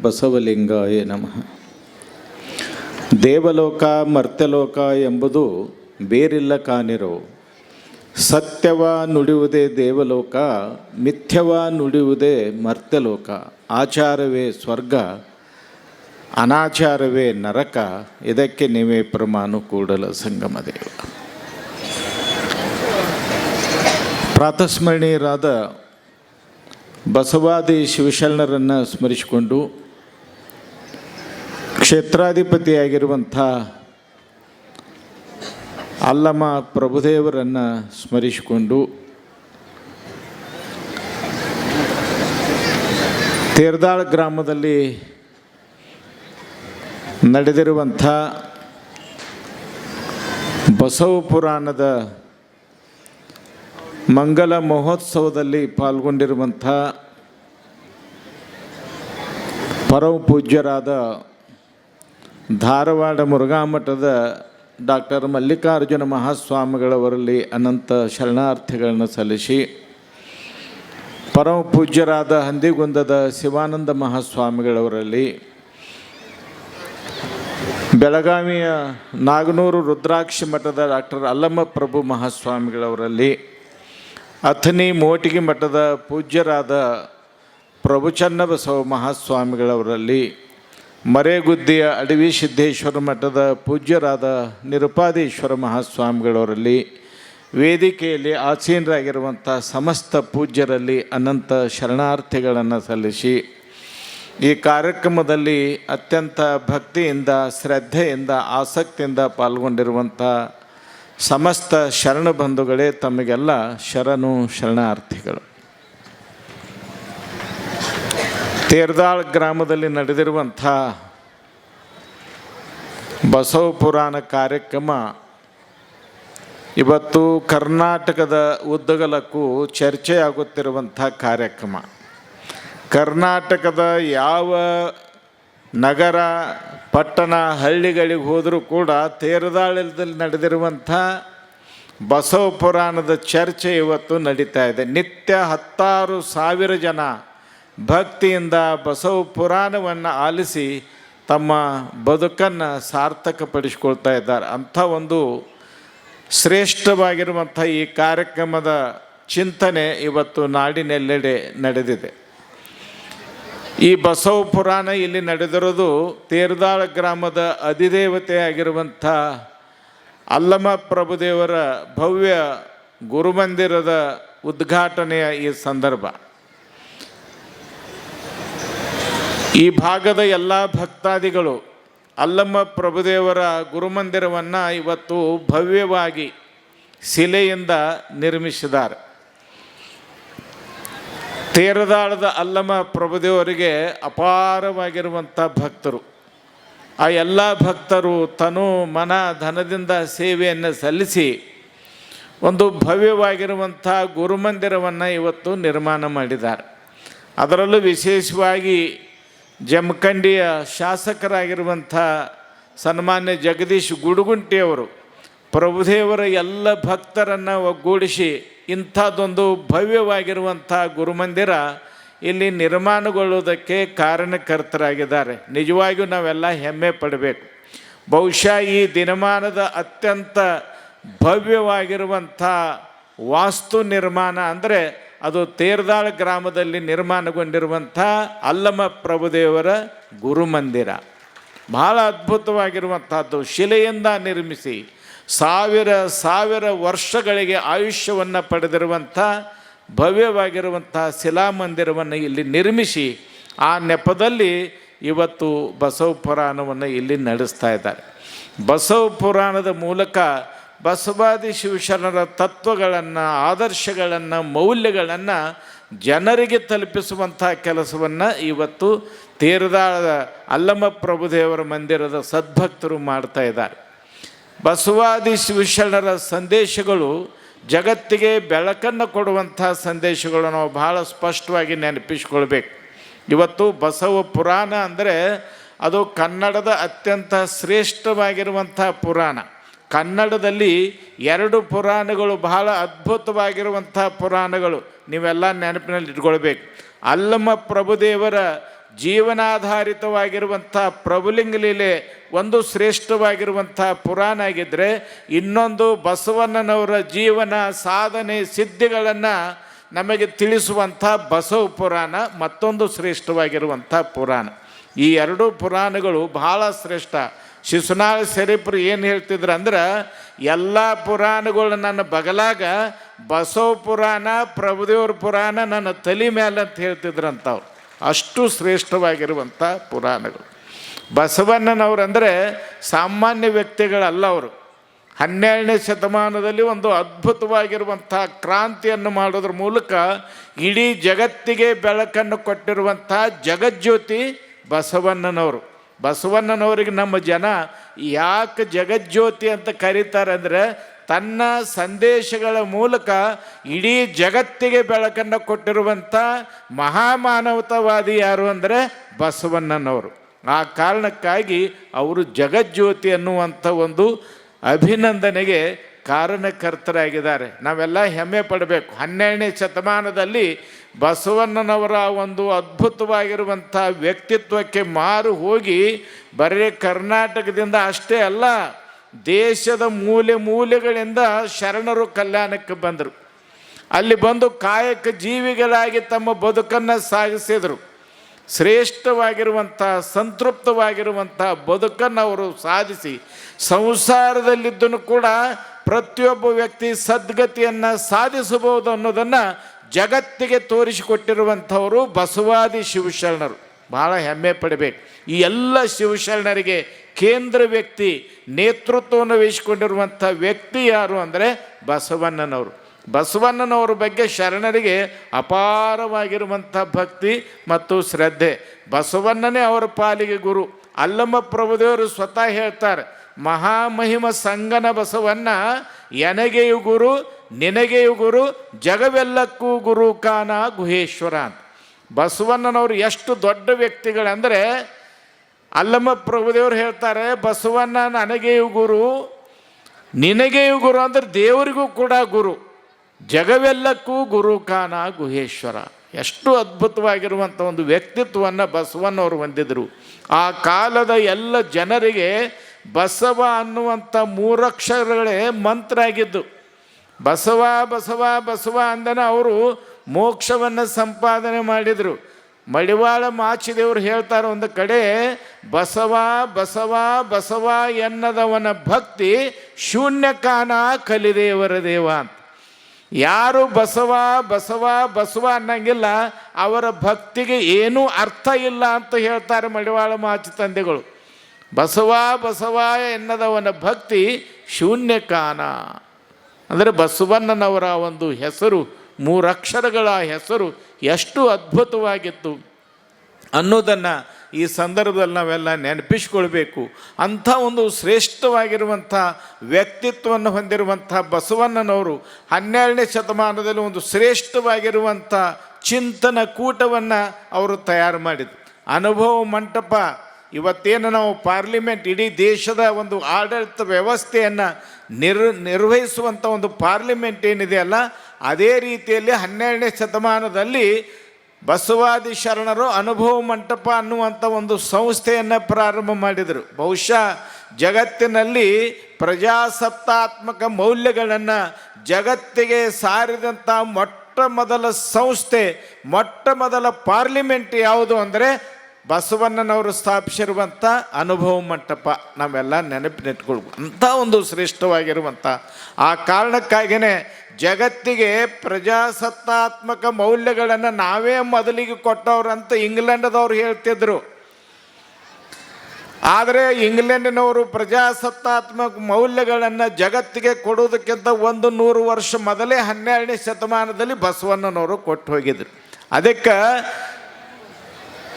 ಬಸವಲಿಂಗಾಯ ನಮಃ. ದೇವಲೋಕ ಮರ್ತ್ಯಲೋಕ ಎಂಬುದು ಬೇರಿಲ್ಲ ಕಾಣಿರೋ. ಸತ್ಯವ ನುಡಿಯುವುದೇ ದೇವಲೋಕ, ಮಿಥ್ಯವ ನುಡಿಯುವುದೇ ಮರ್ತ್ಯಲೋಕ. ಆಚಾರವೇ ಸ್ವರ್ಗ, ಅನಾಚಾರವೇ ನರಕ, ಇದಕ್ಕೆ ನೀವೇ ಪ್ರಮಾಣ ಕೂಡಲ ಸಂಗಮ ದೇವ. ಪ್ರಾತಸ್ಮರಣೀಯರಾದ ಬಸವಾದಿ ಶಿವಶರಣರನ್ನು ಸ್ಮರಿಸಿಕೊಂಡು, ಕ್ಷೇತ್ರಾಧಿಪತಿಯಾಗಿರುವಂಥ ಅಲ್ಲಮ ಪ್ರಭುದೇವರನ್ನು ಸ್ಮರಿಸಿಕೊಂಡು, ತೇರದಾಳ ಗ್ರಾಮದಲ್ಲಿ ನಡೆದಿರುವಂಥ ಬಸವ ಪುರಾಣದ ಮಂಗಲ ಮಹೋತ್ಸವದಲ್ಲಿ ಪಾಲ್ಗೊಂಡಿರುವಂಥ ಪರಮ ಪೂಜ್ಯರಾದ ಧಾರವಾಡ ಮುರುಘಾಮಠದ ಡಾಕ್ಟರ್ ಮಲ್ಲಿಕಾರ್ಜುನ ಮಹಾಸ್ವಾಮಿಗಳವರಲ್ಲಿ ಅನಂತ ಶರಣಾರ್ಥಿಗಳನ್ನು ಸಲ್ಲಿಸಿ, ಪರಮ ಪೂಜ್ಯರಾದ ಹಂದಿಗುಂದದ ಶಿವಾನಂದ ಮಹಾಸ್ವಾಮಿಗಳವರಲ್ಲಿ, ಬೆಳಗಾವಿಯ ನಾಗನೂರು ರುದ್ರಾಕ್ಷಿ ಮಠದ ಡಾಕ್ಟರ್ ಅಲ್ಲಮ ಪ್ರಭು ಮಹಾಸ್ವಾಮಿಗಳವರಲ್ಲಿ, ಅಥಣಿ ಮೋಟಿಗೆ ಮಠದ ಪೂಜ್ಯರಾದ ಪ್ರಭುಚನ್ನಬಸವ ಮಹಾಸ್ವಾಮಿಗಳವರಲ್ಲಿ, ಮರೇಗುದ್ದಿಯ ಅಡವಿ ಸಿದ್ದೇಶ್ವರ ಮಠದ ಪೂಜ್ಯರಾದ ನಿರುಪಾದೇಶ್ವರ ಮಹಾಸ್ವಾಮಿಗಳವರಲ್ಲಿ, ವೇದಿಕೆಯಲ್ಲಿ ಆಸೀನರಾಗಿರುವಂಥ ಸಮಸ್ತ ಪೂಜ್ಯರಲ್ಲಿ ಅನಂತ ಶರಣಾರ್ಥಿಗಳನ್ನು ಸಲ್ಲಿಸಿ, ಈ ಕಾರ್ಯಕ್ರಮದಲ್ಲಿ ಅತ್ಯಂತ ಭಕ್ತಿಯಿಂದ, ಶ್ರದ್ಧೆಯಿಂದ, ಆಸಕ್ತಿಯಿಂದ ಪಾಲ್ಗೊಂಡಿರುವಂಥ ಸಮಸ್ತ ಶರಣ ಬಂಧುಗಳೇ, ತಮಗೆಲ್ಲ ಶರಣು ಶರಣಾರ್ಥಿಗಳು. ತೇರದಾಳ ಗ್ರಾಮದಲ್ಲಿ ನಡೆದಿರುವಂಥ ಬಸವ ಪುರಾಣ ಕಾರ್ಯಕ್ರಮ ಇವತ್ತು ಕರ್ನಾಟಕದ ಉದ್ದಗಲಕ್ಕೂ ಚರ್ಚೆಯಾಗುತ್ತಿರುವಂಥ ಕಾರ್ಯಕ್ರಮ. ಕರ್ನಾಟಕದ ಯಾವ ನಗರ, ಪಟ್ಟಣ, ಹಳ್ಳಿಗಳಿಗೆ ಹೋದರೂ ಕೂಡ ತೇರದಾಳದಲ್ಲಿ ನಡೆದಿರುವಂಥ ಬಸವ ಪುರಾಣದ ಚರ್ಚೆ ಇವತ್ತು ನಡೀತಾ ಇದೆ. ನಿತ್ಯ 10,000 ಜನ ಭಕ್ತಿಯಿಂದ ಬಸವ ಪುರಾಣವನ್ನು ಆಲಿಸಿ ತಮ್ಮ ಬದುಕನ್ನು ಸಾರ್ಥಕಪಡಿಸ್ಕೊಳ್ತಾ ಇದ್ದಾರೆ. ಅಂಥ ಒಂದು ಶ್ರೇಷ್ಠವಾಗಿರುವಂಥ ಈ ಕಾರ್ಯಕ್ರಮದ ಚಿಂತನೆ ಇವತ್ತು ನಾಡಿನೆಲ್ಲೆಡೆ ನಡೆದಿದೆ. ಈ ಬಸವ ಪುರಾಣ ಇಲ್ಲಿ ನಡೆದಿರೋದು ತೇರದಾಳ ಗ್ರಾಮದ ಅಧಿದೇವತೆ ಆಗಿರುವಂಥ ಅಲ್ಲಮ ಪ್ರಭುದೇವರ ಭವ್ಯ ಗುರುಮಂದಿರದ ಉದ್ಘಾಟನೆಯ ಈ ಸಂದರ್ಭ. ಈ ಭಾಗದ ಎಲ್ಲ ಭಕ್ತಾದಿಗಳು ಅಲ್ಲಮ ಪ್ರಭುದೇವರ ಗುರುಮಂದಿರವನ್ನು ಇವತ್ತು ಭವ್ಯವಾಗಿ ಶಿಲೆಯಿಂದ ನಿರ್ಮಿಸಿದ್ದಾರೆ. ತೇರದಾಳದ ಅಲ್ಲಮ ಪ್ರಭುದೇವರಿಗೆ ಅಪಾರವಾಗಿರುವಂಥ ಭಕ್ತರು. ಆ ಎಲ್ಲ ಭಕ್ತರು ತನು ಮನ ಧನದಿಂದ ಸೇವೆಯನ್ನು ಸಲ್ಲಿಸಿ ಒಂದು ಭವ್ಯವಾಗಿರುವಂಥ ಗುರುಮಂದಿರವನ್ನು ಇವತ್ತು ನಿರ್ಮಾಣ ಮಾಡಿದ್ದಾರೆ. ಅದರಲ್ಲೂ ವಿಶೇಷವಾಗಿ ಜಮಖಂಡಿಯ ಶಾಸಕರಾಗಿರುವಂಥ ಸನ್ಮಾನ್ಯ ಜಗದೀಶ್ ಗುಡುಗುಂಟಿಯವರು ಪ್ರಭುದೇವರ ಎಲ್ಲ ಭಕ್ತರನ್ನು ಒಗ್ಗೂಡಿಸಿ ಇಂಥದ್ದೊಂದು ಭವ್ಯವಾಗಿರುವಂಥ ಗುರುಮಂದಿರ ಇಲ್ಲಿ ನಿರ್ಮಾಣಗೊಳ್ಳುವುದಕ್ಕೆ ಕಾರಣಕರ್ತರಾಗಿದ್ದಾರೆ. ನಿಜವಾಗಿಯೂ ನಾವೆಲ್ಲ ಹೆಮ್ಮೆ ಪಡಬೇಕು. ಬಹುಶಃ ಈ ದಿನಮಾನದ ಅತ್ಯಂತ ಭವ್ಯವಾಗಿರುವಂಥ ವಾಸ್ತು ನಿರ್ಮಾಣ ಅಂದರೆ ಅದು ತೇರದಾಳ ಗ್ರಾಮದಲ್ಲಿ ನಿರ್ಮಾಣಗೊಂಡಿರುವಂಥ ಅಲ್ಲಮ ಪ್ರಭುದೇವರ ಗುರುಮಂದಿರ. ಬಹಳ ಅದ್ಭುತವಾಗಿರುವಂಥದ್ದು. ಶಿಲೆಯಿಂದ ನಿರ್ಮಿಸಿ ಸಾವಿರ ವರ್ಷಗಳಿಗೆ ಆಯುಷ್ಯವನ್ನು ಪಡೆದಿರುವಂಥ ಭವ್ಯವಾಗಿರುವಂಥ ಶಿಲಾಮಂದಿರವನ್ನು ಇಲ್ಲಿ ನಿರ್ಮಿಸಿ ಆ ನೆಪದಲ್ಲಿ ಇವತ್ತು ಬಸವ ಪುರಾಣವನ್ನು ಇಲ್ಲಿ ನಡೆಸ್ತಾ ಇದ್ದಾರೆ. ಬಸವ ಪುರಾಣದ ಮೂಲಕ ಬಸವಾದಿ ಶಿವಶರಣರ ತತ್ವಗಳನ್ನು, ಆದರ್ಶಗಳನ್ನು, ಮೌಲ್ಯಗಳನ್ನು ಜನರಿಗೆ ತಲುಪಿಸುವಂಥ ಕೆಲಸವನ್ನು ಇವತ್ತು ತೇರದಾಳದ ಅಲ್ಲಮ ಪ್ರಭುದೇವರ ಮಂದಿರದ ಸದ್ಭಕ್ತರು ಮಾಡ್ತಾ ಇದ್ದಾರೆ. ಬಸವಾದಿ ಶಿವಶರಣರ ಸಂದೇಶಗಳು ಜಗತ್ತಿಗೆ ಬೆಳಕನ್ನು ಕೊಡುವಂಥ ಸಂದೇಶಗಳು ನಾವು ಬಹಳ ಸ್ಪಷ್ಟವಾಗಿ ನೆನಪಿಸ್ಕೊಳ್ಬೇಕು. ಇವತ್ತು ಬಸವ ಪುರಾಣ ಅಂದರೆ ಅದು ಕನ್ನಡದ ಅತ್ಯಂತ ಶ್ರೇಷ್ಠವಾಗಿರುವಂಥ ಪುರಾಣ. ಕನ್ನಡದಲ್ಲಿ 2 ಪುರಾಣಗಳು ಬಹಳ ಅದ್ಭುತವಾಗಿರುವಂಥ ಪುರಾಣಗಳು ನೀವೆಲ್ಲ ನೆನಪಿನಲ್ಲಿ ಇಟ್ಕೊಳ್ಬೇಕು. ಅಲ್ಲಮ ಪ್ರಭುದೇವರ ಜೀವನಾಧಾರಿತವಾಗಿರುವಂಥ ಪ್ರಭುಲಿಂಗ ಲೀಲೆ ಒಂದು ಶ್ರೇಷ್ಠವಾಗಿರುವಂಥ ಪುರಾಣ ಆಗಿದ್ದರೆ, ಇನ್ನೊಂದು ಬಸವಣ್ಣನವರ ಜೀವನ ಸಾಧನೆ ಸಿದ್ಧಿಗಳನ್ನು ನಮಗೆ ತಿಳಿಸುವಂಥ ಬಸವ ಪುರಾಣ ಮತ್ತೊಂದು ಶ್ರೇಷ್ಠವಾಗಿರುವಂಥ ಪುರಾಣ. ಈ ಎರಡೂ ಪುರಾಣಗಳು ಬಹಳ ಶ್ರೇಷ್ಠ. ಶಿಶುನಾಳ ಶರೀಫರು ಏನು ಹೇಳ್ತಿದ್ರು ಅಂದ್ರೆ, ಎಲ್ಲ ಪುರಾಣಗಳು ನನ್ನ ಬಗಲಾಗ, ಬಸವ ಪುರಾಣ ಪ್ರಭುದೇವ್ರ ಪುರಾಣ ನನ್ನ ತಲೆ ಮೇಲೆ ಅಂತ ಹೇಳ್ತಿದ್ರಂಥವ್ರು. ಅಷ್ಟು ಶ್ರೇಷ್ಠವಾಗಿರುವಂಥ ಪುರಾಣಗಳು. ಬಸವಣ್ಣನವರಂದರೆ ಸಾಮಾನ್ಯ ವ್ಯಕ್ತಿಗಳಲ್ಲ ಅವರು. 12ನೇ ಶತಮಾನದಲ್ಲಿ ಒಂದು ಅದ್ಭುತವಾಗಿರುವಂಥ ಕ್ರಾಂತಿಯನ್ನು ಮಾಡೋದ್ರ ಮೂಲಕ ಇಡೀ ಜಗತ್ತಿಗೆ ಬೆಳಕನ್ನು ಕೊಟ್ಟಿರುವಂಥ ಜಗಜ್ಯೋತಿ ಬಸವಣ್ಣನವರು. ಬಸವಣ್ಣನವರಿಗೆ ನಮ್ಮ ಜನ ಯಾಕೆ ಜಗಜ್ಯೋತಿ ಅಂತ ಕರೀತಾರೆ ಅಂದರೆ, ತನ್ನ ಸಂದೇಶಗಳ ಮೂಲಕ ಇಡೀ ಜಗತ್ತಿಗೆ ಬೆಳಕನ್ನು ಕೊಟ್ಟಿರುವಂಥ ಮಹಾಮಾನವತಾವಾದಿ ಯಾರು ಅಂದರೆ ಬಸವಣ್ಣನವರು. ಆ ಕಾರಣಕ್ಕಾಗಿ ಅವರು ಜಗಜ್ಯೋತಿ ಅನ್ನುವಂಥ ಒಂದು ಅಭಿನಂದನೆಗೆ ಕಾರಣಕರ್ತರಾಗಿದ್ದಾರೆ. ನಾವೆಲ್ಲ ಹೆಮ್ಮೆ ಪಡಬೇಕು. 12ನೇ ಶತಮಾನದಲ್ಲಿ ಬಸವಣ್ಣನವರ ಒಂದು ಅದ್ಭುತವಾಗಿರುವಂಥ ವ್ಯಕ್ತಿತ್ವಕ್ಕೆ ಮಾರು ಹೋಗಿ ಬರೀ ಕರ್ನಾಟಕದಿಂದ ಅಷ್ಟೇ ಅಲ್ಲ, ದೇಶದ ಮೂಲೆ ಮೂಲೆಗಳಿಂದ ಶರಣರು ಕಲ್ಯಾಣಕ್ಕೆ ಬಂದರು. ಅಲ್ಲಿ ಬಂದು ಕಾಯಕ ಜೀವಿಗಳಾಗಿ ತಮ್ಮ ಬದುಕನ್ನು ಸಾಗಿಸಿದರು. ಶ್ರೇಷ್ಠವಾಗಿರುವಂಥ ಸಂತೃಪ್ತವಾಗಿರುವಂಥ ಬದುಕನ್ನು ಅವರು ಸಾಧಿಸಿ ಸಂಸಾರದಲ್ಲಿದ್ದೂ ಕೂಡ ಪ್ರತಿಯೊಬ್ಬ ವ್ಯಕ್ತಿ ಸದ್ಗತಿಯನ್ನು ಸಾಧಿಸಬಹುದು ಅನ್ನೋದನ್ನು ಜಗತ್ತಿಗೆ ತೋರಿಸಿಕೊಟ್ಟಿರುವಂಥವರು ಬಸವಾದಿ ಶಿವಶರಣರು. ಭಾಳ ಹೆಮ್ಮೆ ಪಡಬೇಕು. ಈ ಎಲ್ಲ ಶಿವಶರಣರಿಗೆ ಕೇಂದ್ರ ವ್ಯಕ್ತಿ, ನೇತೃತ್ವವನ್ನು ವಹಿಸಿಕೊಂಡಿರುವಂಥ ವ್ಯಕ್ತಿ ಯಾರು ಅಂದರೆ ಬಸವಣ್ಣನವರು. ಬಸವಣ್ಣನವ್ರ ಬಗ್ಗೆ ಶರಣರಿಗೆ ಅಪಾರವಾಗಿರುವಂಥ ಭಕ್ತಿ ಮತ್ತು ಶ್ರದ್ಧೆ. ಬಸವಣ್ಣನೇ ಅವರ ಪಾಲಿಗೆ ಗುರು. ಅಲ್ಲಮ್ಮ ಪ್ರಭುದೇವರು ಸ್ವತಃ ಹೇಳ್ತಾರೆ, ಮಹಾಮಹಿಮ ಸಂಗನ ಬಸವಣ್ಣ ಎನಗೆಯು ಗುರು ನಿನಗೆಯು ಗುರು ಜಗವೆಲ್ಲಕ್ಕೂ ಗುರು ಕಾನ ಗುಹೇಶ್ವರ ಅಂತ. ಬಸವಣ್ಣನವರು ಎಷ್ಟು ದೊಡ್ಡ ವ್ಯಕ್ತಿಗಳಂದರೆ, ಅಲ್ಲಮ್ಮ ಪ್ರಭುದೇವರು ಹೇಳ್ತಾರೆ, ಬಸವಣ್ಣ ನನಗೆಯು ಗುರು ನಿನಗೆಯು ಗುರು ಅಂದರೆ ದೇವರಿಗೂ ಕೂಡ ಗುರು, ಜಗವೆಲ್ಲಕ್ಕೂ ಗುರು ಕಾನ ಗುಹೇಶ್ವರ. ಎಷ್ಟು ಅದ್ಭುತವಾಗಿರುವಂಥ ಒಂದು ವ್ಯಕ್ತಿತ್ವವನ್ನು ಬಸವಣ್ಣವರು ಹೊಂದಿದರು. ಆ ಕಾಲದ ಎಲ್ಲ ಜನರಿಗೆ ಬಸವ ಅನ್ನುವಂಥ 3 ಅಕ್ಷರಗಳೇ ಮಂತ್ರ ಆಗಿದ್ದು. ಬಸವ ಬಸವ ಬಸವ ಅಂದನ ಅವರು ಮೋಕ್ಷವನ್ನು ಸಂಪಾದನೆ ಮಾಡಿದರು. ಮಡಿವಾಳ ಮಾಚಿದೇವರು ಹೇಳ್ತಾರೆ ಒಂದು ಕಡೆ, ಬಸವ ಬಸವ ಬಸವ ಎನ್ನದವನ ಭಕ್ತಿ ಶೂನ್ಯಕಾನ ಕಲಿದೇವರ ದೇವ ಅಂತ. ಯಾರು ಬಸವ ಬಸವ ಬಸವ ಅನ್ನಂಗಿಲ್ಲ ಅವರ ಭಕ್ತಿಗೆ ಏನೂ ಅರ್ಥ ಇಲ್ಲ ಅಂತ ಹೇಳ್ತಾರೆ ಮಡಿವಾಳ ಮಾಚಿ ತಂದೆಗಳು. ಬಸವ ಬಸವ ಎನ್ನದವನ ಭಕ್ತಿ ಶೂನ್ಯಕಾನ ಅಂದರೆ ಬಸವಣ್ಣನವರ ಒಂದು ಹೆಸರು, 3 ಅಕ್ಷರಗಳ ಹೆಸರು ಎಷ್ಟು ಅದ್ಭುತವಾಗಿತ್ತು ಅನ್ನೋದನ್ನು ಈ ಸಂದರ್ಭದಲ್ಲಿ ನಾವೆಲ್ಲ ನೆನಪಿಸ್ಕೊಳ್ಬೇಕು. ಅಂಥ ಒಂದು ಶ್ರೇಷ್ಠವಾಗಿರುವಂಥ ವ್ಯಕ್ತಿತ್ವವನ್ನು ಹೊಂದಿರುವಂಥ ಬಸವಣ್ಣನವರು 12ನೇ ಶತಮಾನದಲ್ಲಿ ಒಂದು ಶ್ರೇಷ್ಠವಾಗಿರುವಂಥ ಚಿಂತನ ಕೂಟವನ್ನು ಅವರು ತಯಾರು ಮಾಡಿದರು. ಅನುಭವ ಮಂಟಪ, ಇವತ್ತೇನು ನಾವು ಪಾರ್ಲಿಮೆಂಟ್, ಇಡೀ ದೇಶದ ಒಂದು ಆಡಳಿತ ವ್ಯವಸ್ಥೆಯನ್ನು ನಿರ್ವಹಿಸುವಂಥ ಒಂದು ಪಾರ್ಲಿಮೆಂಟ್ ಏನಿದೆಯಲ್ಲ, ಅದೇ ರೀತಿಯಲ್ಲಿ 12ನೇ ಶತಮಾನದಲ್ಲಿ ಬಸವಾದಿ ಶರಣರು ಅನುಭವ ಮಂಟಪ ಅನ್ನುವಂಥ ಒಂದು ಸಂಸ್ಥೆಯನ್ನು ಪ್ರಾರಂಭ ಮಾಡಿದರು. ಬಹುಶಃ ಜಗತ್ತಿನಲ್ಲಿ ಪ್ರಜಾಸತ್ತಾತ್ಮಕ ಮೌಲ್ಯಗಳನ್ನು ಜಗತ್ತಿಗೆ ಸಾರಿದಂಥ ಮೊಟ್ಟ ಮೊದಲ ಸಂಸ್ಥೆ, ಮೊಟ್ಟ ಮೊದಲ ಪಾರ್ಲಿಮೆಂಟ್ ಯಾವುದು ಅಂದರೆ ಬಸವಣ್ಣನವರು ಸ್ಥಾಪಿಸಿರುವಂಥ ಅನುಭವ ಮಂಟಪ. ನಾವೆಲ್ಲ ನೆನಪಿನಿಟ್ಕೊಳ್ಬೇಕು. ಅಂಥ ಒಂದು ಶ್ರೇಷ್ಠವಾಗಿರುವಂಥ, ಆ ಕಾರಣಕ್ಕಾಗಿಯೇ ಜಗತ್ತಿಗೆ ಪ್ರಜಾಸತ್ತಾತ್ಮಕ ಮೌಲ್ಯಗಳನ್ನು ನಾವೇ ಮೊದಲಿಗೆ ಕೊಟ್ಟವ್ರಂತ ಇಂಗ್ಲೆಂಡದವ್ರು ಹೇಳ್ತಿದ್ರು. ಆದರೆ ಇಂಗ್ಲೆಂಡಿನವರು ಪ್ರಜಾಸತ್ತಾತ್ಮಕ ಮೌಲ್ಯಗಳನ್ನು ಜಗತ್ತಿಗೆ ಕೊಡೋದಕ್ಕಿಂತ 100 ವರ್ಷ ಮೊದಲೇ 12ನೇ ಶತಮಾನದಲ್ಲಿ ಬಸವಣ್ಣನವರು ಕೊಟ್ಟು ಹೋಗಿದ್ರು. ಅದಕ್ಕೆ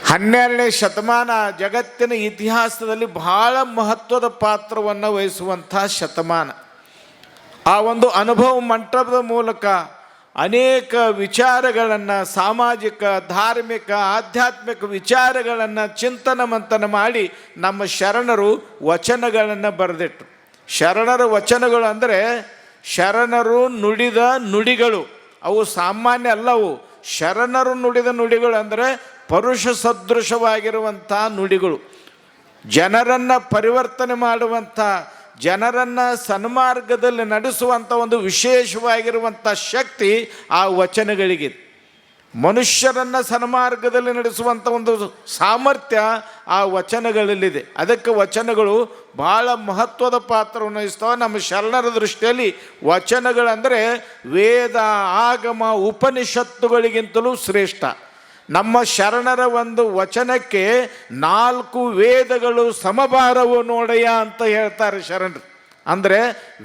12ನೇ ಶತಮಾನ ಜಗತ್ತಿನ ಇತಿಹಾಸದಲ್ಲಿ ಬಹಳ ಮಹತ್ವದ ಪಾತ್ರವನ್ನು ವಹಿಸುವಂಥ ಶತಮಾನ. ಆ ಒಂದು ಅನುಭವ ಮಂಟಪದ ಮೂಲಕ ಅನೇಕ ವಿಚಾರಗಳನ್ನು, ಸಾಮಾಜಿಕ, ಧಾರ್ಮಿಕ, ಆಧ್ಯಾತ್ಮಿಕ ವಿಚಾರಗಳನ್ನು ಚಿಂತನ ಮಂಥನ ಮಾಡಿ ನಮ್ಮ ಶರಣರು ವಚನಗಳನ್ನು ಬರೆದಿಟ್ಟರು. ಶರಣರ ವಚನಗಳು ಅಂದರೆ ಶರಣರು ನುಡಿದ ನುಡಿಗಳು, ಅವು ಸಾಮಾನ್ಯ ಅಲ್ಲವು. ಶರಣರು ನುಡಿದ ನುಡಿಗಳು ಅಂದರೆ ಪರುಷ ಸದೃಶವಾಗಿರುವಂಥ ನುಡಿಗಳು, ಜನರನ್ನು ಪರಿವರ್ತನೆ ಮಾಡುವಂಥ, ಜನರನ್ನು ಸನ್ಮಾರ್ಗದಲ್ಲಿ ನಡೆಸುವಂಥ ಒಂದು ವಿಶೇಷವಾಗಿರುವಂಥ ಶಕ್ತಿ ಆ ವಚನಗಳಿಗಿದೆ. ಮನುಷ್ಯರನ್ನು ಸನ್ಮಾರ್ಗದಲ್ಲಿ ನಡೆಸುವಂಥ ಒಂದು ಸಾಮರ್ಥ್ಯ ಆ ವಚನಗಳಲ್ಲಿದೆ. ಅದಕ್ಕೆ ವಚನಗಳು ಭಾಳ ಮಹತ್ವದ ಪಾತ್ರವನ್ನು ವಹಿಸ್ತವೆ. ನಮ್ಮ ಶರಣರ ದೃಷ್ಟಿಯಲ್ಲಿ ವಚನಗಳಂದರೆ ವೇದ, ಆಗಮ, ಉಪನಿಷತ್ತುಗಳಿಗಿಂತಲೂ ಶ್ರೇಷ್ಠ. ನಮ್ಮ ಶರಣರ ಒಂದು ವಚನಕ್ಕೆ 4 ವೇದಗಳು ಸಮಭಾರವು ನೋಡಯ್ಯ ಅಂತ ಹೇಳ್ತಾರೆ ಶರಣರು. ಅಂದರೆ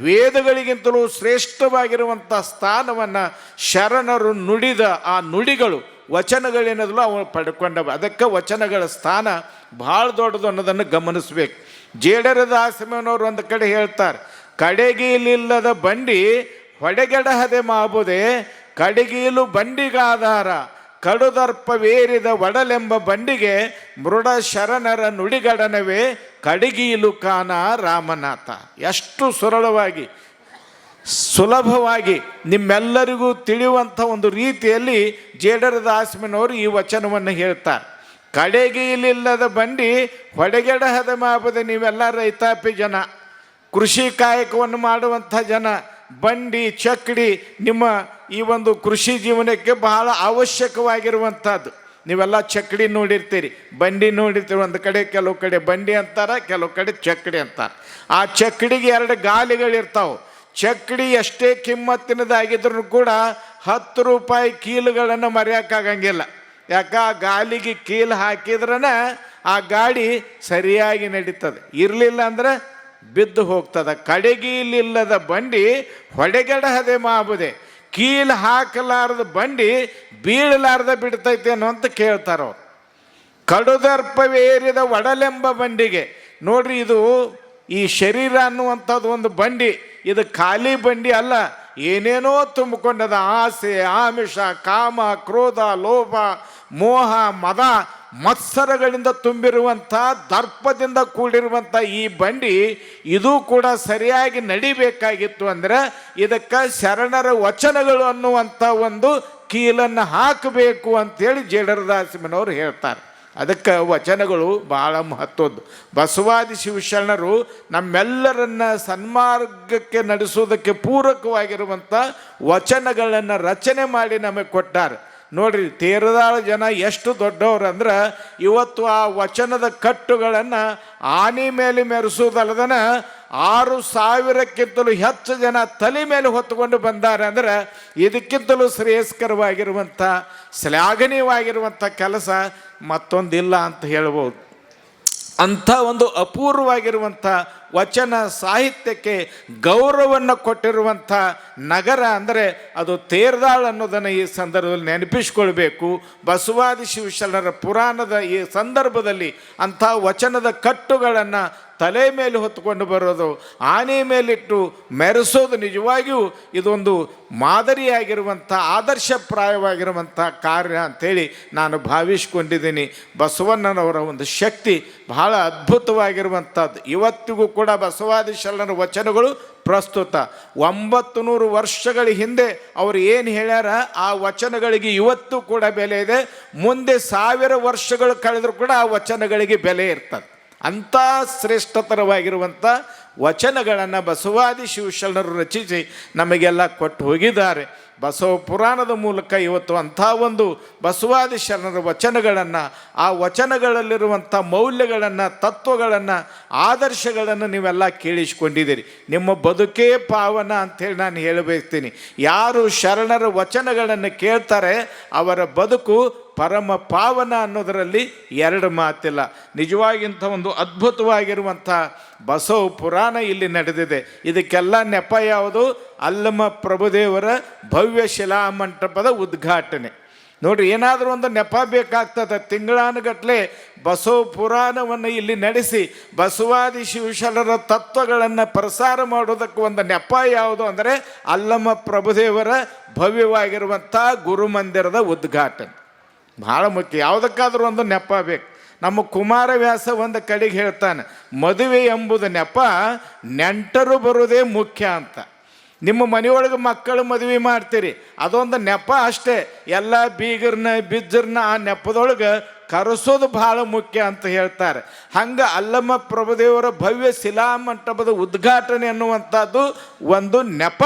ವೇದಗಳಿಗಿಂತಲೂ ಶ್ರೇಷ್ಠವಾಗಿರುವಂಥ ಸ್ಥಾನವನ್ನು ಶರಣರು ನುಡಿದ ಆ ನುಡಿಗಳು ವಚನಗಳೇನದಲ್ಲೂ ಅವು ಪಡ್ಕೊಂಡವು. ಅದಕ್ಕೆ ವಚನಗಳ ಸ್ಥಾನ ಭಾಳ ದೊಡ್ಡದು ಅನ್ನೋದನ್ನು ಗಮನಿಸಬೇಕು. ಜೇಡರ ದಾಸಮ್ಮನವರು ಒಂದು ಕಡೆ ಹೇಳ್ತಾರೆ, ಕಡೆಗೀಲಿಲ್ಲದ ಬಂಡಿ ಹೊಡೆಗೆಡಹದೆ ಮಾಬುದೆ, ಕಡೆಗೀಲು ಬಂಡಿಗಾಧಾರ, ಕಡುದರ್ಪವೇರಿದ ಒಡಲೆಂಬ ಬಂಡಿಗೆ ಮೃಡ ಶರಣರ ನುಡಿಗಡನವೇ ಕಡಿಗೀಲು ಕಾನ ರಾಮನಾಥ. ಎಷ್ಟು ಸರಳವಾಗಿ, ಸುಲಭವಾಗಿ, ನಿಮ್ಮೆಲ್ಲರಿಗೂ ತಿಳಿಯುವಂಥ ಒಂದು ರೀತಿಯಲ್ಲಿ ಜೇಡರ ದಾಸಮ್ಮನವರು ಈ ವಚನವನ್ನು ಹೇಳ್ತಾರೆ. ಕಡೆಗೀಲಿಲ್ಲದ ಬಂಡಿ ಹೊಡೆಗೆಡಹದ ಮಾಬುದೆ. ನೀವೆಲ್ಲ ರೈತಾಪಿ ಜನ, ಕೃಷಿ ಕಾಯಕವನ್ನು ಮಾಡುವಂಥ ಜನ, ಬಂಡಿ ಚಕ್ಕಡಿ ನಿಮ್ಮ ಈ ಒಂದು ಕೃಷಿ ಜೀವನಕ್ಕೆ ಬಹಳ ಅವಶ್ಯಕವಾಗಿರುವಂಥದ್ದು. ನೀವೆಲ್ಲ ಚಕ್ಕಡಿ ನೋಡಿರ್ತೀರಿ, ಬಂಡಿ ನೋಡಿರ್ತೀರಿ. ಒಂದು ಕಡೆ ಕೆಲವು ಕಡೆ ಬಂಡಿ ಅಂತಾರೆ, ಕೆಲವು ಕಡೆ ಚಕ್ಕಡಿ ಅಂತಾರೆ. ಆ ಚಕ್ಕಡಿಗೆ 2 ಗಾಲಿಗಳಿರ್ತಾವೆ. ಚಕ್ಕಡಿ ಎಷ್ಟೇ ಕಿಮ್ಮತ್ತಿನದಾಗಿದ್ರೂ ಕೂಡ 10 ರೂಪಾಯಿ ಕೀಲುಗಳನ್ನು ಮರೆಯೋಕ್ಕಾಗಂಗಿಲ್ಲ. ಯಾಕೆ? ಆ ಗಾಲಿಗೆ ಕೀಲು ಹಾಕಿದ್ರೇ ಆ ಗಾಡಿ ಸರಿಯಾಗಿ ನಡೀತದೆ. ಇರಲಿಲ್ಲ ಅಂದರೆ ಬಿದ್ದು ಹೋಗ್ತದೆ. ಕಡೆಗೀಲಿಲ್ಲದ ಬಂಡಿ ಹೊಡೆಗೆಡಹದೆ ಮಾಬುದೆ. ಕೀಲು ಹಾಕಲಾರದ ಬಂಡಿ ಬೀಳಲಾರ್ದ ಬಿಡ್ತೈತೆ ಅನ್ನೋ ಅಂತ ಕೇಳ್ತಾರವ್ರು. ಕಡುದರ್ಪವೇರಿದ ಒಡಲೆಂಬ ಬಂಡಿಗೆ ನೋಡ್ರಿ, ಇದು ಈ ಶರೀರ ಅನ್ನುವಂಥದ್ದು ಒಂದು ಬಂಡಿ. ಇದು ಖಾಲಿ ಬಂಡಿ ಅಲ್ಲ, ಏನೇನೋ ತುಂಬಿಕೊಂಡದ. ಆಸೆ, ಆಮಿಷ, ಕಾಮ, ಕ್ರೋಧ, ಲೋಭ, ಮೋಹ, ಮದ, ಮತ್ಸರಗಳಿಂದ ತುಂಬಿರುವಂಥ, ದರ್ಪದಿಂದ ಕೂಡಿರುವಂಥ ಈ ಬಂಡಿ ಇದು ಕೂಡ ಸರಿಯಾಗಿ ನಡಿಬೇಕಾಗಿತ್ತು. ಅಂದರೆ ಇದಕ್ಕೆ ಶರಣರ ವಚನಗಳು ಅನ್ನುವಂಥ ಒಂದು ಕೀಲನ್ನು ಹಾಕಬೇಕು ಅಂಥೇಳಿ ಜೇಡರ ದಾಸಮ್ಮನವರು ಹೇಳ್ತಾರೆ. ಅದಕ್ಕೆ ವಚನಗಳು ಭಾಳ ಮಹತ್ವದ್ದು. ಬಸವಾದಿ ಶಿವಶರಣರು ನಮ್ಮೆಲ್ಲರನ್ನ ಸನ್ಮಾರ್ಗಕ್ಕೆ ನಡೆಸೋದಕ್ಕೆ ಪೂರಕವಾಗಿರುವಂಥ ವಚನಗಳನ್ನು ರಚನೆ ಮಾಡಿ ನಮಗೆ ಕೊಟ್ಟಾರೆ. ನೋಡ್ರಿ, ತೇರದಾಳ ಜನ ಎಷ್ಟು ದೊಡ್ಡವರು ಅಂದ್ರೆ ಇವತ್ತು ಆ ವಚನದ ಕಟ್ಟುಗಳನ್ನು ಆನೆ ಮೇಲೆ ಮೆರೆಸೋದಲ್ಲದನ 6,000ಕ್ಕಿಂತಲೂ ಹೆಚ್ಚು ಜನ ತಲೆ ಮೇಲೆ ಹೊತ್ತುಕೊಂಡು ಬಂದಾರೆ. ಅಂದ್ರೆ ಇದಕ್ಕಿಂತಲೂ ಶ್ರೇಯಸ್ಕರವಾಗಿರುವಂಥ, ಶ್ಲಾಘನೀಯವಾಗಿರುವಂಥ ಕೆಲಸ ಮತ್ತೊಂದಿಲ್ಲ ಅಂತ ಹೇಳ್ಬೋದು. ಅಂಥ ಒಂದು ಅಪೂರ್ವವಾಗಿರುವಂಥ ವಚನ ಸಾಹಿತ್ಯಕ್ಕೆ ಗೌರವವನ್ನು ಕೊಟ್ಟಿರುವಂಥ ನಗರ ಅಂದರೆ ಅದು ತೇರದಾಳ್ ಅನ್ನೋದನ್ನು ಈ ಸಂದರ್ಭದಲ್ಲಿ ನೆನಪಿಸ್ಕೊಳ್ಬೇಕು. ಬಸವಾದಿ ಶಿವಶರಣರ ಪುರಾಣದ ಈ ಸಂದರ್ಭದಲ್ಲಿ ಅಂಥ ವಚನದ ಕಟ್ಟುಗಳನ್ನು ತಲೆ ಮೇಲೆ ಹೊತ್ತುಕೊಂಡು ಬರೋದು, ಆನೆ ಮೇಲಿಟ್ಟು ಮೆರೆಸೋದು ನಿಜವಾಗಿಯೂ ಇದೊಂದು ಮಾದರಿಯಾಗಿರುವಂಥ, ಆದರ್ಶಪ್ರಾಯವಾಗಿರುವಂಥ ಕಾರ್ಯ ಅಂಥೇಳಿ ನಾನು ಭಾವಿಸ್ಕೊಂಡಿದ್ದೀನಿ. ಬಸವಣ್ಣನವರ ಒಂದು ಶಕ್ತಿ ಬಹಳ ಅದ್ಭುತವಾಗಿರುವಂಥದ್ದು. ಇವತ್ತಿಗೂ ಕೂಡ ಬಸವಾದಿ ಶರಣರ ವಚನಗಳು ಪ್ರಸ್ತುತ. 900 ವರ್ಷಗಳ ಹಿಂದೆ ಅವರು ಏನು ಹೇಳ್ಯಾರ ಆ ವಚನಗಳಿಗೆ ಇವತ್ತು ಕೂಡ ಬೆಲೆ ಇದೆ. ಮುಂದೆ 1000 ವರ್ಷಗಳು ಕಳೆದರೂ ಕೂಡ ಆ ವಚನಗಳಿಗೆ ಬೆಲೆ ಇರ್ತದೆ. ಅಂಥ ಶ್ರೇಷ್ಠತರವಾಗಿರುವಂಥ ವಚನಗಳನ್ನು ಬಸವಾದಿ ಶಿವಶರಣರು ರಚಿಸಿ ನಮಗೆಲ್ಲ ಕೊಟ್ಟು ಹೋಗಿದ್ದಾರೆ. ಬಸವ ಪುರಾಣದ ಮೂಲಕ ಇವತ್ತು ಅಂಥ ಒಂದು ಬಸವಾದಿ ಶರಣರ ವಚನಗಳನ್ನು, ಆ ವಚನಗಳಲ್ಲಿರುವಂಥ ಮೌಲ್ಯಗಳನ್ನು, ತತ್ವಗಳನ್ನು, ಆದರ್ಶಗಳನ್ನು ನೀವೆಲ್ಲ ಕೇಳಿಸ್ಕೊಂಡಿದ್ದೀರಿ. ನಿಮ್ಮ ಬದುಕೇ ಪಾವನ ಅಂಥೇಳಿ ನಾನು ಹೇಳಬೇಕ್ತೀನಿ. ಯಾರು ಶರಣರ ವಚನಗಳನ್ನು ಕೇಳ್ತಾರೆ ಅವರ ಬದುಕು ಪರಮ ಪಾವನ ಅನ್ನೋದರಲ್ಲಿ 2 ಮಾತಿಲ್ಲ. ನಿಜವಾಗಿಂಥ ಒಂದು ಅದ್ಭುತವಾಗಿರುವಂಥ ಬಸವ ಪುರಾಣ ಇಲ್ಲಿ ನಡೆದಿದೆ. ಇದಕ್ಕೆಲ್ಲ ನೆಪ ಯಾವುದು? ಅಲ್ಲಮ ಪ್ರಭುದೇವರ ಭವ್ಯ ಶಿಲಾಮಂಟಪದ ಉದ್ಘಾಟನೆ. ನೋಡ್ರಿ, ಏನಾದರೂ ಒಂದು ನೆಪ ಬೇಕಾಗ್ತದೆ. ತಿಂಗಳಾನುಗಟ್ಟಲೆ ಬಸವ ಪುರಾಣವನ್ನು ಇಲ್ಲಿ ನಡೆಸಿ ಬಸವಾದಿ ಶಿವಶರಣರ ತತ್ವಗಳನ್ನು ಪ್ರಸಾರ ಮಾಡೋದಕ್ಕೆ ಒಂದು ನೆಪ ಯಾವುದು ಅಂದರೆ ಅಲ್ಲಮ ಪ್ರಭುದೇವರ ಭವ್ಯವಾಗಿರುವಂಥ ಗುರುಮಂದಿರದ ಉದ್ಘಾಟನೆ ಭಾಳ ಮುಖ್ಯ. ಯಾವುದಕ್ಕಾದ್ರೂ ಒಂದು ನೆಪ ಬೇಕು. ನಮ್ಮ ಕುಮಾರವ್ಯಾಸ ಒಂದು ಕಡೆಗೆ ಹೇಳ್ತಾನೆ, ಮದುವೆ ಎಂಬುದು ನೆಪ, ನೆಂಟರು ಬರುವುದೇ ಮುಖ್ಯ ಅಂತ. ನಿಮ್ಮ ಮನೆಯೊಳಗೆ ಮಕ್ಕಳು ಮದುವೆ ಮಾಡ್ತೀರಿ, ಅದೊಂದು ನೆಪ ಅಷ್ಟೇ. ಎಲ್ಲ ಬೀಗರನ್ನ ಬಿಜ್ಜರನ್ನ ಆ ನೆಪದೊಳಗೆ ಕರೆಸೋದು ಭಾಳ ಮುಖ್ಯ ಅಂತ ಹೇಳ್ತಾರೆ. ಹಂಗೆ ಅಲ್ಲಮ ಪ್ರಭುದೇವರ ಭವ್ಯ ಶಿಲಾಮಂಟಪದ ಉದ್ಘಾಟನೆ ಅನ್ನುವಂಥದ್ದು ಒಂದು ನೆಪ.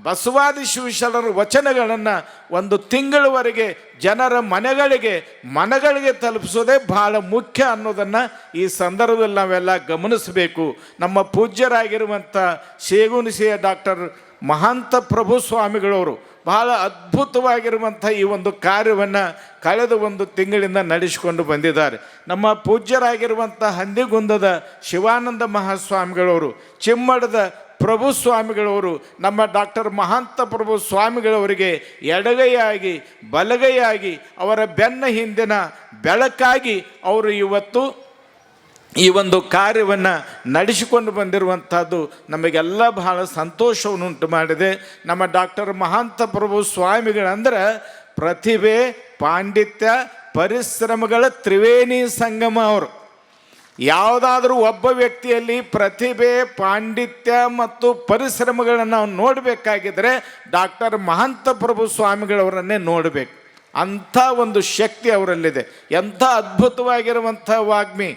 ಬಸವಾದಿ ಶಿವಶರಣರ ವಚನಗಳನ್ನು ಒಂದು ತಿಂಗಳವರೆಗೆ ಜನರ ಮನೆಗಳಿಗೆ ತಲುಪಿಸೋದೇ ಭಾಳ ಮುಖ್ಯ ಅನ್ನೋದನ್ನು ಈ ಸಂದರ್ಭದಲ್ಲಿ ನಾವೆಲ್ಲ ಗಮನಿಸಬೇಕು. ನಮ್ಮ ಪೂಜ್ಯರಾಗಿರುವಂಥ ಶೇಗುಣಿಸಿಯ ಡಾಕ್ಟರ್ ಮಹಾಂತ ಪ್ರಭು ಸ್ವಾಮಿಗಳವರು ಬಹಳ ಅದ್ಭುತವಾಗಿರುವಂಥ ಈ ಒಂದು ಕಾರ್ಯವನ್ನು ಕಳೆದ ಒಂದು ತಿಂಗಳಿಂದ ನಡೆಸಿಕೊಂಡು ಬಂದಿದ್ದಾರೆ. ನಮ್ಮ ಪೂಜ್ಯರಾಗಿರುವಂಥ ಹಂದಿಗುಂದದ ಶಿವಾನಂದ ಮಹಾಸ್ವಾಮಿಗಳವರು, ಚಿಮ್ಮಡದ ಪ್ರಭು ಸ್ವಾಮಿಗಳವರು, ನಮ್ಮ ಡಾಕ್ಟರ್ ಮಹಾಂತ ಪ್ರಭು ಸ್ವಾಮಿಗಳವರಿಗೆ ಎಡಗೈಯಾಗಿ ಬಲಗೈಯಾಗಿ ಅವರ ಬೆನ್ನ ಹಿಂದಿನ ಬೆಳಕಾಗಿ ಅವರು ಇವತ್ತು ಈ ಒಂದು ಕಾರ್ಯವನ್ನು ನಡೆಸಿಕೊಂಡು ಬಂದಿರುವಂಥದ್ದು ನಮಗೆಲ್ಲ ಬಹಳ ಸಂತೋಷವನ್ನುಂಟು ಮಾಡಿದೆ. ನಮ್ಮ ಡಾಕ್ಟರ್ ಮಹಾಂತ ಪ್ರಭು ಸ್ವಾಮಿಗಳಂದ್ರೆ ಪ್ರತಿಭೆ, ಪಾಂಡಿತ್ಯ, ಪರಿಶ್ರಮಗಳ ತ್ರಿವೇಣಿ ಸಂಗಮ. ಅವರು ಯಾವುದಾದ್ರೂ ಒಬ್ಬ ವ್ಯಕ್ತಿಯಲ್ಲಿ ಪ್ರತಿಭೆ, ಪಾಂಡಿತ್ಯ ಮತ್ತು ಪರಿಶ್ರಮಗಳನ್ನು ನಾವು ನೋಡಬೇಕಾಗಿದ್ದರೆ ಡಾಕ್ಟರ್ ಮಹಾಂತ ಪ್ರಭು ಸ್ವಾಮಿಗಳವರನ್ನೇ ನೋಡಬೇಕು. ಅಂಥ ಒಂದು ಶಕ್ತಿ ಅವರಲ್ಲಿದೆ. ಎಂಥ ಅದ್ಭುತವಾಗಿರುವಂಥ ವಾಗ್ಮಿ,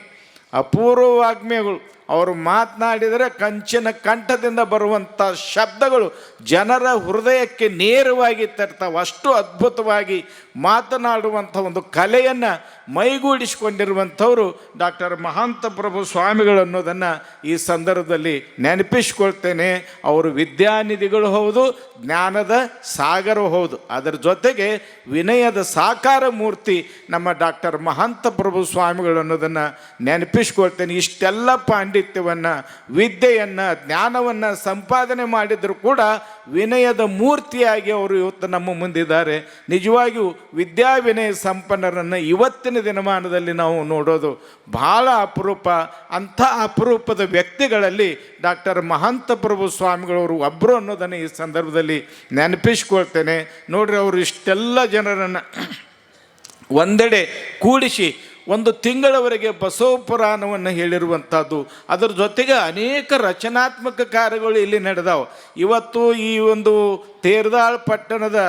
ಅಪೂರ್ವ ವಾಗ್ಮಿಗಳು. ಅವರು ಮಾತನಾಡಿದರೆ ಕಂಚಿನ ಕಂಠದಿಂದ ಬರುವಂಥ ಶಬ್ದಗಳು ಜನರ ಹೃದಯಕ್ಕೆ ನೇರವಾಗಿ ತರ್ತಾವೆ. ಅಷ್ಟು ಅದ್ಭುತವಾಗಿ ಮಾತನಾಡುವಂಥ ಒಂದು ಕಲೆಯನ್ನು ಮೈಗೂಡಿಸಿಕೊಂಡಿರುವಂಥವರು ಡಾಕ್ಟರ್ ಮಹಾಂತ ಪ್ರಭು ಸ್ವಾಮಿಗಳು ಅನ್ನೋದನ್ನು ಈ ಸಂದರ್ಭದಲ್ಲಿ ನೆನಪಿಸ್ಕೊಳ್ತೇನೆ. ಅವರು ವಿದ್ಯಾನಿಧಿಗಳು ಹೌದು, ಜ್ಞಾನದ ಸಾಗರ ಹೌದು. ಅದರ ಜೊತೆಗೆ ವಿನಯದ ಸಾಕಾರ ಮೂರ್ತಿ ನಮ್ಮ ಡಾಕ್ಟರ್ ಮಹಾಂತ ಪ್ರಭು ಸ್ವಾಮಿಗಳು ಅನ್ನೋದನ್ನು ನೆನಪಿಸ್ಕೊಳ್ತೇನೆ. ಇಷ್ಟೆಲ್ಲ ಪಾಂಡಿತ್ಯವನ್ನು, ವಿದ್ಯೆಯನ್ನು, ಜ್ಞಾನವನ್ನು ಸಂಪಾದನೆ ಮಾಡಿದರೂ ಕೂಡ ವಿನಯದ ಮೂರ್ತಿಯಾಗಿ ಅವರು ಇವತ್ತು ನಮ್ಮ ಮುಂದಿದ್ದಾರೆ. ನಿಜವಾಗಿಯೂ ವಿದ್ಯಾವಿನಯ ಸಂಪನ್ನರನ್ನು ಇವತ್ತಿನ ದಿನಮಾನದಲ್ಲಿ ನಾವು ನೋಡೋದು ಬಹಳ ಅಪರೂಪ. ಅಂಥ ಅಪರೂಪದ ವ್ಯಕ್ತಿಗಳಲ್ಲಿ ಡಾಕ್ಟರ್ ಮಹಾಂತ ಪ್ರಭು ಸ್ವಾಮಿಗಳವರು ಒಬ್ಬರು ಅನ್ನೋದನ್ನು ಈ ಸಂದರ್ಭದಲ್ಲಿ ನೆನಪಿಸ್ಕೊಳ್ತೇನೆ. ನೋಡ್ರಿ, ಅವರು ಇಷ್ಟೆಲ್ಲ ಜನರನ್ನು ಒಂದೆಡೆ ಕೂಡಿಸಿ ಒಂದು ತಿಂಗಳವರೆಗೆ ಬಸವ ಪುರಾಣವನ್ನು ಹೇಳಿರುವಂಥದ್ದು. ಅದರ ಜೊತೆಗೆ ಅನೇಕ ರಚನಾತ್ಮಕ ಕಾರ್ಯಗಳು ಇಲ್ಲಿ ನಡೆದಾವೆ. ಇವತ್ತು ಈ ಒಂದು ತೇರದಾಳ್ ಪಟ್ಟಣದ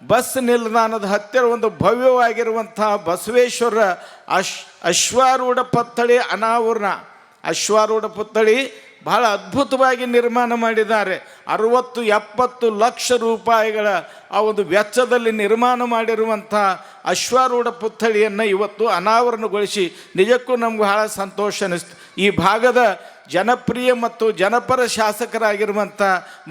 ಬಸ್ ನಿಲ್ದಾಣದ ಹತ್ತಿರ ಒಂದು ಭವ್ಯವಾಗಿರುವಂಥ ಬಸವೇಶ್ವರ ಅಶ್ವಾರೂಢ ಪುತ್ಥಳಿ ಅನಾವರಣ. ಅಶ್ವಾರೂಢ ಪುತ್ಥಳಿ ಬಹಳ ಅದ್ಭುತವಾಗಿ ನಿರ್ಮಾಣ ಮಾಡಿದ್ದಾರೆ. 60-70 ಲಕ್ಷ ರೂಪಾಯಿಗಳ ಆ ಒಂದು ವೆಚ್ಚದಲ್ಲಿ ನಿರ್ಮಾಣ ಮಾಡಿರುವಂಥ ಅಶ್ವಾರೂಢ ಪುತ್ಥಳಿಯನ್ನು ಇವತ್ತು ಅನಾವರಣಗೊಳಿಸಿ ನಿಜಕ್ಕೂ ನಮ್ಗೆ ಬಹಳ ಸಂತೋಷ ಅನ್ನಿಸ್ತು. ಈ ಭಾಗದ ಜನಪ್ರಿಯ ಮತ್ತು ಜನಪರ ಶಾಸಕರಾಗಿರುವಂಥ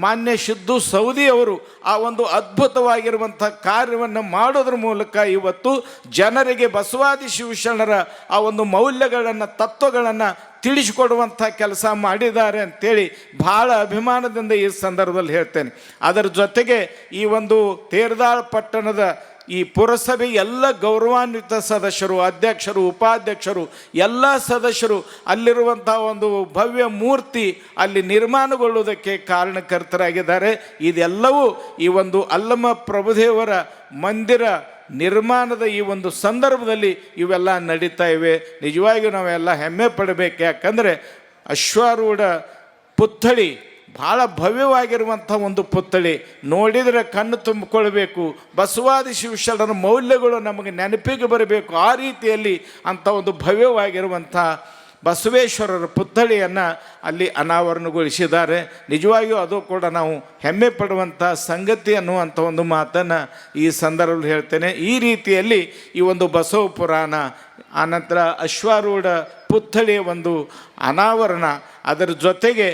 ಮಾನ್ಯ ಸಿದ್ದು ಸೌದಿ ಅವರು ಆ ಒಂದು ಅದ್ಭುತವಾಗಿರುವಂಥ ಕಾರ್ಯವನ್ನು ಮಾಡೋದ್ರ ಮೂಲಕ ಇವತ್ತು ಜನರಿಗೆ ಬಸವಾದಿ ಶಿವಶರಣರ ಆ ಒಂದು ಮೌಲ್ಯಗಳನ್ನು, ತತ್ವಗಳನ್ನು ತಿಳಿಸಿಕೊಡುವಂಥ ಕೆಲಸ ಮಾಡಿದ್ದಾರೆ ಅಂತೇಳಿ ಭಾಳ ಅಭಿಮಾನದಿಂದ ಈ ಸಂದರ್ಭದಲ್ಲಿ ಹೇಳ್ತೇನೆ. ಅದರ ಜೊತೆಗೆ ಈ ಒಂದು ತೇರದಾಳ್ ಪಟ್ಟಣದ ಈ ಪುರಸಭೆ ಎಲ್ಲ ಗೌರವಾನ್ವಿತ ಸದಸ್ಯರು, ಅಧ್ಯಕ್ಷರು, ಉಪಾಧ್ಯಕ್ಷರು, ಎಲ್ಲ ಸದಸ್ಯರು ಅಲ್ಲಿರುವಂಥ ಒಂದು ಭವ್ಯ ಮೂರ್ತಿ ಅಲ್ಲಿ ನಿರ್ಮಾಣಗೊಳ್ಳುವುದಕ್ಕೆ ಕಾರಣಕರ್ತರಾಗಿದ್ದಾರೆ. ಇದೆಲ್ಲವೂ ಈ ಒಂದು ಅಲ್ಲಮ ಪ್ರಭುದೇವರ ಮಂದಿರ ನಿರ್ಮಾಣದ ಈ ಒಂದು ಸಂದರ್ಭದಲ್ಲಿ ಇವೆಲ್ಲ ನಡೀತಾ ಇವೆ. ನಿಜವಾಗಿಯೂ ನಾವೆಲ್ಲ ಹೆಮ್ಮೆ ಪಡಬೇಕು. ಯಾಕಂದರೆ ಅಶ್ವಾರೂಢ ಪುತ್ಥಳಿ ಭಾಳ ಭವ್ಯವಾಗಿರುವಂಥ ಒಂದು ಪುತ್ಥಳಿ, ನೋಡಿದರೆ ಕಣ್ಣು ತುಂಬಿಕೊಳ್ಬೇಕು. ಬಸವಾದಿ ಶಿವಶರಣರ ಮೌಲ್ಯಗಳು ನಮಗೆ ನೆನಪಿಗೆ ಬರಬೇಕು. ಆ ರೀತಿಯಲ್ಲಿ ಅಂಥ ಒಂದು ಭವ್ಯವಾಗಿರುವಂಥ ಬಸವೇಶ್ವರರ ಪುತ್ಥಳಿಯನ್ನು ಅಲ್ಲಿ ಅನಾವರಣಗೊಳಿಸಿದ್ದಾರೆ. ನಿಜವಾಗಿಯೂ ಅದು ಕೂಡ ನಾವು ಹೆಮ್ಮೆ ಪಡುವಂಥ ಸಂಗತಿ ಅನ್ನುವಂಥ ಒಂದು ಮಾತನ್ನು ಈ ಸಂದರ್ಭದಲ್ಲಿ ಹೇಳ್ತೇನೆ. ಈ ರೀತಿಯಲ್ಲಿ ಈ ಒಂದು ಬಸವ ಪುರಾಣ, ಆನಂತರ ಅಶ್ವಾರೂಢ ಪುತ್ಥಳಿಯ ಒಂದು ಅನಾವರಣ, ಅದರ ಜೊತೆಗೆ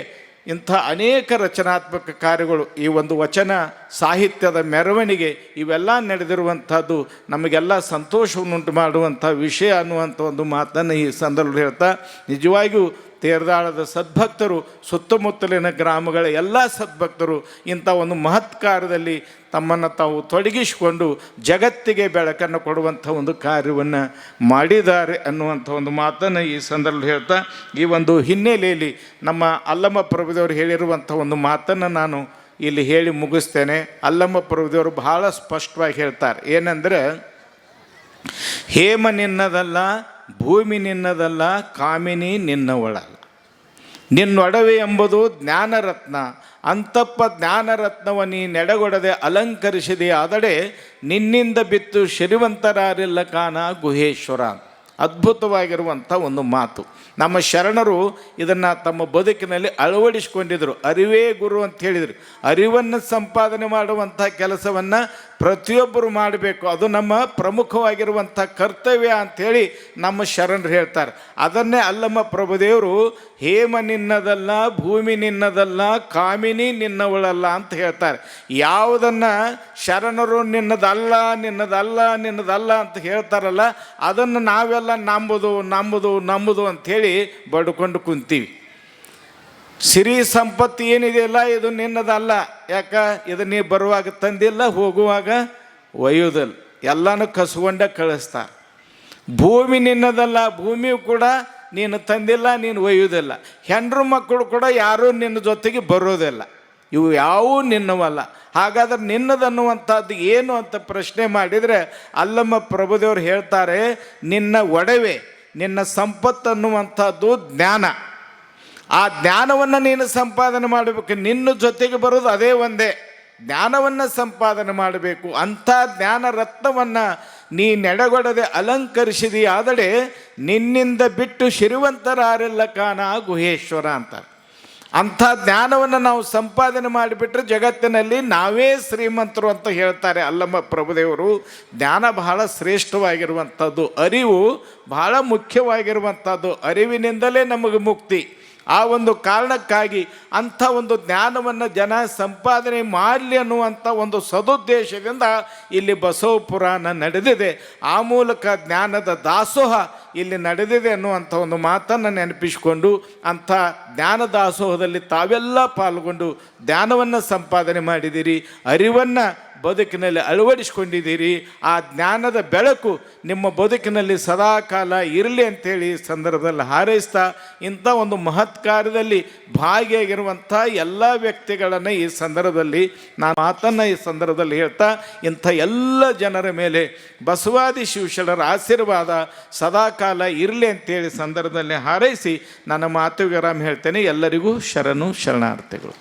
ಇಂಥ ಅನೇಕ ರಚನಾತ್ಮಕ ಕಾರ್ಯಗಳು, ಈ ಒಂದು ವಚನ ಸಾಹಿತ್ಯದ ಮೆರವಣಿಗೆ ಇವೆಲ್ಲ ನಡೆದಿರುವಂಥದ್ದು ನಮಗೆಲ್ಲ ಸಂತೋಷವನ್ನುಂಟು ಮಾಡುವಂಥ ವಿಷಯ ಅನ್ನುವಂಥ ಒಂದು ಮಾತನ್ನು ಈ ಸಂದರ್ಭದಲ್ಲಿ ಹೇಳ್ತಾ, ನಿಜವಾಗಿಯೂ ತೇರದಾಳದ ಸದ್ಭಕ್ತರು, ಸುತ್ತಮುತ್ತಲಿನ ಗ್ರಾಮಗಳ ಎಲ್ಲ ಸದ್ಭಕ್ತರು ಇಂಥ ಒಂದು ಮಹತ್ ಕಾರ್ಯದಲ್ಲಿ ತಮ್ಮನ್ನು ತಾವು ತೊಡಗಿಸಿಕೊಂಡು ಜಗತ್ತಿಗೆ ಬೆಳಕನ್ನು ಕೊಡುವಂಥ ಒಂದು ಕಾರ್ಯವನ್ನು ಮಾಡಿದ್ದಾರೆ ಅನ್ನುವಂಥ ಒಂದು ಮಾತನ್ನು ಈ ಸಂದರ್ಭದಲ್ಲಿ ಹೇಳ್ತಾ, ಈ ಒಂದು ಹಿನ್ನೆಲೆಯಲ್ಲಿ ನಮ್ಮ ಅಲ್ಲಮ ಪ್ರಭುದೇವರು ಹೇಳಿರುವಂಥ ಒಂದು ಮಾತನ್ನು ನಾನು ಇಲ್ಲಿ ಹೇಳಿ ಮುಗಿಸ್ತೇನೆ. ಅಲ್ಲಮ ಪ್ರಭುದೇವರು ಬಹಳ ಸ್ಪಷ್ಟವಾಗಿ ಹೇಳ್ತಾರೆ. ಏನಂದರೆ, ಹೇಮ ನಿನ್ನದಲ್ಲ, ಭೂಮಿ ನಿನ್ನದಲ್ಲ, ಕಾಮಿನಿ ನಿನ್ನವಳಲ್ಲ. ನಿನ್ನೊಡವೆ ಎಂಬುದು ಜ್ಞಾನರತ್ನ, ಅಂತಪ್ಪ ಜ್ಞಾನರತ್ನವ ನೀ ನೆಡಗೊಡದೆ ಅಲಂಕರಿಸಿದೆ ಆದಡೆ ನಿನ್ನಿಂದ ಬಿತ್ತು ಶ್ರೀವಂತರಾರಿಲ್ಲ ಕಾಣ ಗುಹೇಶ್ವರ. ಅದ್ಭುತವಾಗಿರುವಂಥ ಒಂದು ಮಾತು. ನಮ್ಮ ಶರಣರು ಇದನ್ನು ತಮ್ಮ ಬದುಕಿನಲ್ಲಿ ಅಳವಡಿಸಿಕೊಂಡಿದ್ದರು. ಅರಿವೇ ಗುರು ಅಂತ ಹೇಳಿದರು. ಅರಿವನ್ನು ಸಂಪಾದನೆ ಮಾಡುವಂಥ ಕೆಲಸವನ್ನು ಪ್ರತಿಯೊಬ್ಬರು ಮಾಡಬೇಕು, ಅದು ನಮ್ಮ ಪ್ರಮುಖವಾಗಿರುವಂಥ ಕರ್ತವ್ಯ ಅಂಥೇಳಿ ನಮ್ಮ ಶರಣರು ಹೇಳ್ತಾರೆ. ಅದನ್ನೇ ಅಲ್ಲಮ್ಮ ಪ್ರಭುದೇವರು ಹೇಮ ನಿನ್ನದಲ್ಲ, ಭೂಮಿ ನಿನ್ನದಲ್ಲ, ಕಾಮಿನಿ ನಿನ್ನವಳಲ್ಲ ಅಂತ ಹೇಳ್ತಾರೆ. ಯಾವುದನ್ನು ಶರಣರು ನಿನ್ನದಲ್ಲ ನಿನ್ನದಲ್ಲ ನಿನ್ನದಲ್ಲ ಅಂತ ಹೇಳ್ತಾರಲ್ಲ, ಅದನ್ನು ನಾವೆಲ್ಲ ನಂಬುದು ನಂಬುದು ನಂಬುದು ಅಂಥೇಳಿ ಬಡ್ಕೊಂಡು ಕುಂತೀವಿ. ಸಿರಿ ಸಂಪತ್ತು ಏನಿದೆಯಲ್ಲ ಇದು ನಿನ್ನದಲ್ಲ. ಯಾಕ? ಇದು ನೀ ಬರುವಾಗ ತಂದಿಲ್ಲ, ಹೋಗುವಾಗ ಒಯ್ಯೋದಲ್ಲ, ಎಲ್ಲನೂ ಕಸ್ಕೊಂಡ ಕಳಿಸ್ತಾರೆ. ಭೂಮಿ ನಿನ್ನದಲ್ಲ, ಭೂಮಿಯು ಕೂಡ ನೀನು ತಂದಿಲ್ಲ, ನೀನು ಒಯ್ಯೋದಿಲ್ಲ. ಹೆಂಡ್ರು ಮಕ್ಕಳು ಕೂಡ ಯಾರೂ ನಿನ್ನ ಜೊತೆಗೆ ಬರೋದಿಲ್ಲ. ಇವು ಯಾವೂ ನಿನ್ನವಲ್ಲ. ಹಾಗಾದ್ರೆ ನಿನ್ನದನ್ನುವಂಥದ್ದು ಏನು ಅಂತ ಪ್ರಶ್ನೆ ಮಾಡಿದರೆ ಅಲ್ಲಮ್ಮ ಪ್ರಭುದೇವರು ಹೇಳ್ತಾರೆ, ನಿನ್ನ ಒಡವೆ, ನಿನ್ನ ಸಂಪತ್ತು ಅನ್ನುವಂಥದ್ದು ಜ್ಞಾನ. ಆ ಜ್ಞಾನವನ್ನು ನೀನು ಸಂಪಾದನೆ ಮಾಡಬೇಕು. ನಿನ್ನ ಜೊತೆಗೆ ಬರೋದು ಅದೇ ಒಂದೇ, ಜ್ಞಾನವನ್ನು ಸಂಪಾದನೆ ಮಾಡಬೇಕು. ಅಂಥ ಜ್ಞಾನ ರತ್ನವನ್ನು ನೀ ನೆಡಗೊಡದೆ ಅಲಂಕರಿಸಿದೆಯಾದಡೆ ನಿನ್ನಿಂದ ಬಿಟ್ಟು ಶ್ರೀವಂತರಾರೆಲ್ಲ ಕಾಣ ಗುಹೇಶ್ವರ ಅಂತಾರೆ. ಅಂಥ ಜ್ಞಾನವನ್ನು ನಾವು ಸಂಪಾದನೆ ಮಾಡಿಬಿಟ್ರೆ ಜಗತ್ತಿನಲ್ಲಿ ನಾವೇ ಶ್ರೀಮಂತರು ಅಂತ ಹೇಳ್ತಾರೆ ಅಲ್ಲಮ್ಮ ಪ್ರಭುದೇವರು. ಜ್ಞಾನ ಬಹಳ ಶ್ರೇಷ್ಠವಾಗಿರುವಂಥದ್ದು, ಅರಿವು ಬಹಳ ಮುಖ್ಯವಾಗಿರುವಂಥದ್ದು. ಅರಿವಿನಿಂದಲೇ ನಮಗೆ ಮುಕ್ತಿ. ಆ ಒಂದು ಕಾರಣಕ್ಕಾಗಿ ಅಂಥ ಒಂದು ಜ್ಞಾನವನ್ನು ಜನ ಸಂಪಾದನೆ ಮಾಡಲಿ ಅನ್ನುವಂಥ ಒಂದು ಸದುದ್ದೇಶದಿಂದ ಇಲ್ಲಿ ಬಸವ ಪುರಾಣ ನಡೆದಿದೆ. ಆ ಮೂಲಕ ಜ್ಞಾನದ ದಾಸೋಹ ಇಲ್ಲಿ ನಡೆದಿದೆ ಅನ್ನುವಂಥ ಒಂದು ಮಾತನ್ನು ನೆನಪಿಸಿಕೊಂಡು ಅಂಥ ಜ್ಞಾನ ದಾಸೋಹದಲ್ಲಿ ತಾವೆಲ್ಲ ಪಾಲ್ಗೊಂಡು ಜ್ಞಾನವನ್ನು ಸಂಪಾದನೆ ಮಾಡಿದ್ದೀರಿ, ಅರಿವನ್ನು ಬದುಕಿನಲ್ಲಿ ಅಳವಡಿಸ್ಕೊಂಡಿದ್ದೀರಿ. ಆ ಜ್ಞಾನದ ಬೆಳಕು ನಿಮ್ಮ ಬದುಕಿನಲ್ಲಿ ಸದಾಕಾಲ ಇರಲಿ ಅಂಥೇಳಿ ಈ ಸಂದರ್ಭದಲ್ಲಿ ಹಾರೈಸ್ತಾ, ಇಂಥ ಒಂದು ಮಹತ್ ಕಾರ್ಯದಲ್ಲಿ ಭಾಗಿಯಾಗಿರುವಂಥ ಎಲ್ಲ ವ್ಯಕ್ತಿಗಳನ್ನು ಈ ಸಂದರ್ಭದಲ್ಲಿ ನಾನು ಮಾತನ್ನು ಈ ಸಂದರ್ಭದಲ್ಲಿ ಹೇಳ್ತಾ, ಇಂಥ ಎಲ್ಲ ಜನರ ಮೇಲೆ ಬಸವಾದಿ ಶಿವಶರಣರ ಆಶೀರ್ವಾದ ಸದಾಕಾಲ ಇರಲಿ ಅಂತೇಳಿ ಸಂದರ್ಭದಲ್ಲಿ ಹಾರೈಸಿ ನನ್ನ ಮಾತು ವಿರಾಮ ಹೇಳ್ತೇನೆ. ಎಲ್ಲರಿಗೂ ಶರಣು ಶರಣಾರ್ಥಿಗಳು.